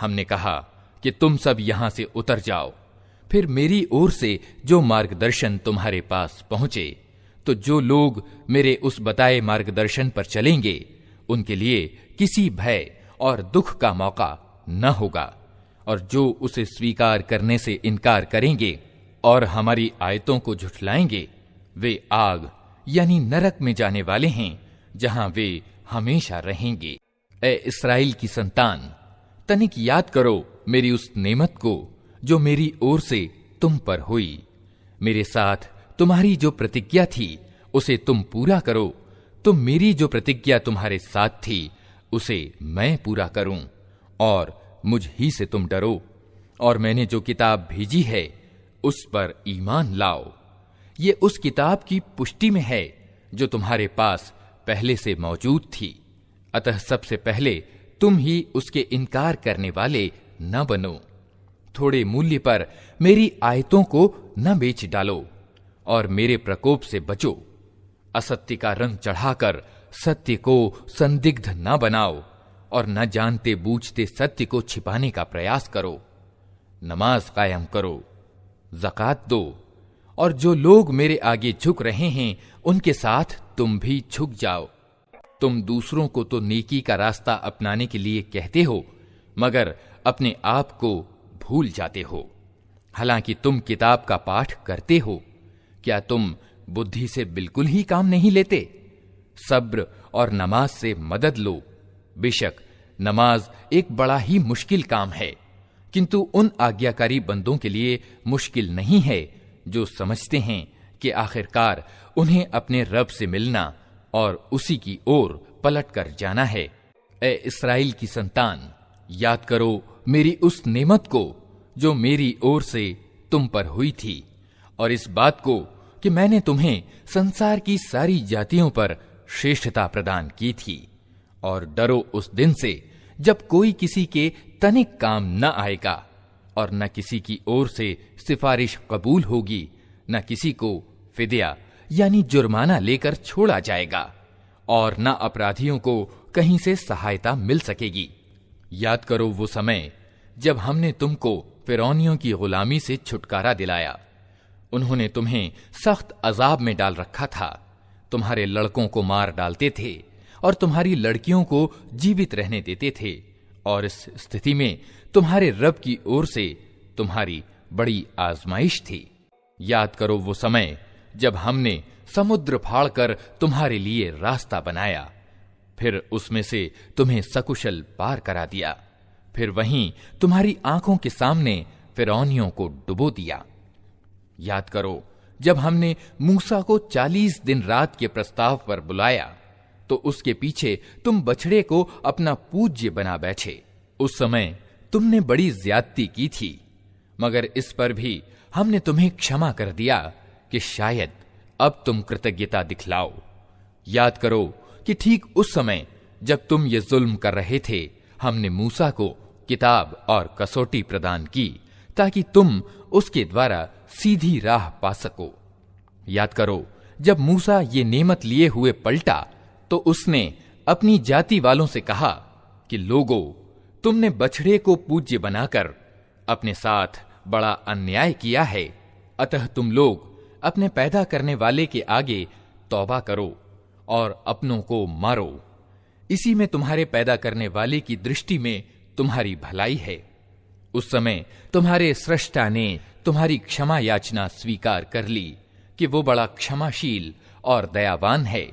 हमने कहा कि तुम सब यहां से उतर जाओ। फिर मेरी ओर से जो मार्गदर्शन तुम्हारे पास पहुंचे, तो जो लोग मेरे उस बताए मार्गदर्शन पर चलेंगे उनके लिए किसी भय और दुख का मौका न होगा, और जो उसे स्वीकार करने से इनकार करेंगे और हमारी आयतों को झुठलाएंगे वे आग यानी नरक में जाने वाले हैं, जहां वे हमेशा रहेंगे। ए इस्राएल की संतान, तनिक याद करो मेरी उस नेमत को जो मेरी ओर से तुम पर हुई। मेरे साथ तुम्हारी जो प्रतिज्ञा थी उसे तुम पूरा करो। तुम मेरी जो प्रतिज्ञा तुम्हारे साथ थी उसे मैं पूरा करूं, और मुझ ही से तुम डरो, और मैंने जो किताब भेजी है उस पर ईमान लाओ। ये उस किताब की पुष्टि में है जो तुम्हारे पास पहले से मौजूद थी। अतः सबसे पहले तुम ही उसके इनकार करने वाले न बनो। थोड़े मूल्य पर मेरी आयतों को न बेच डालो, और मेरे प्रकोप से बचो। असत्य का रंग चढ़ाकर सत्य को संदिग्ध न बनाओ, और न जानते बूझते सत्य को छिपाने का प्रयास करो। नमाज कायम करो, ज़कात दो, और जो लोग मेरे आगे झुक रहे हैं उनके साथ तुम भी झुक जाओ। तुम दूसरों को तो नेकी का रास्ता अपनाने के लिए कहते हो, मगर अपने आप को भूल जाते हो। हालांकि तुम किताब का पाठ करते हो, क्या तुम बुद्धि से बिल्कुल ही काम नहीं लेते? सब्र और नमाज से मदद लो। बेशक नमाज एक बड़ा ही मुश्किल काम है, किंतु उन आज्ञाकारी बंदों के लिए मुश्किल नहीं है जो समझते हैं कि आखिरकार उन्हें अपने रब से मिलना और उसी की ओर पलट कर जाना है। ए इस्राएल की संतान, याद करो मेरी उस नेमत को जो मेरी ओर से तुम पर हुई थी, और इस बात को कि मैंने तुम्हें संसार की सारी जातियों पर श्रेष्ठता प्रदान की थी। और डरो उस दिन से जब कोई किसी के तनिक काम न आएगा, और न किसी की ओर से सिफारिश कबूल होगी, न किसी को फिदिया यानी जुर्माना लेकर छोड़ा जाएगा, और न अपराधियों को कहीं से सहायता मिल सकेगी। याद करो वो समय जब हमने तुमको फिरौनियों की गुलामी से छुटकारा दिलाया। उन्होंने तुम्हें सख्त अजाब में डाल रखा था। तुम्हारे लड़कों को मार डालते थे और तुम्हारी लड़कियों को जीवित रहने देते थे, और इस स्थिति में तुम्हारे रब की ओर से तुम्हारी बड़ी आजमाइश थी। याद करो वो समय जब हमने समुद्र फाड़कर तुम्हारे लिए रास्ता बनाया, फिर उसमें से तुम्हें सकुशल पार करा दिया। फिर वहीं तुम्हारी आंखों के सामने फिरौनियों को डुबो दिया। याद करो जब हमने मूसा को 40 दिन रात के प्रस्ताव पर बुलाया, तो उसके पीछे तुम बछड़े को अपना पूज्य बना बैठे। उस समय तुमने बड़ी ज्यादती की थी, मगर इस पर भी हमने तुम्हें क्षमा कर दिया कि शायद अब तुम कृतज्ञता दिखलाओ। याद करो कि ठीक उस समय जब तुम ये जुल्म कर रहे थे, हमने मूसा को किताब और कसौटी प्रदान की ताकि तुम उसके द्वारा सीधी राह पा सको। याद करो जब मूसा ये नेमत लिए हुए पलटा, तो उसने अपनी जाति वालों से कहा कि लोगों, तुमने बछड़े को पूज्य बनाकर अपने साथ बड़ा अन्याय किया है। अतः तुम लोग अपने पैदा करने वाले के आगे तौबा करो और अपनों को मारो। इसी में तुम्हारे पैदा करने वाले की दृष्टि में तुम्हारी भलाई है। उस समय तुम्हारे स्रष्टा ने तुम्हारी क्षमा याचना स्वीकार कर ली कि वो बड़ा क्षमाशील और दयावान है।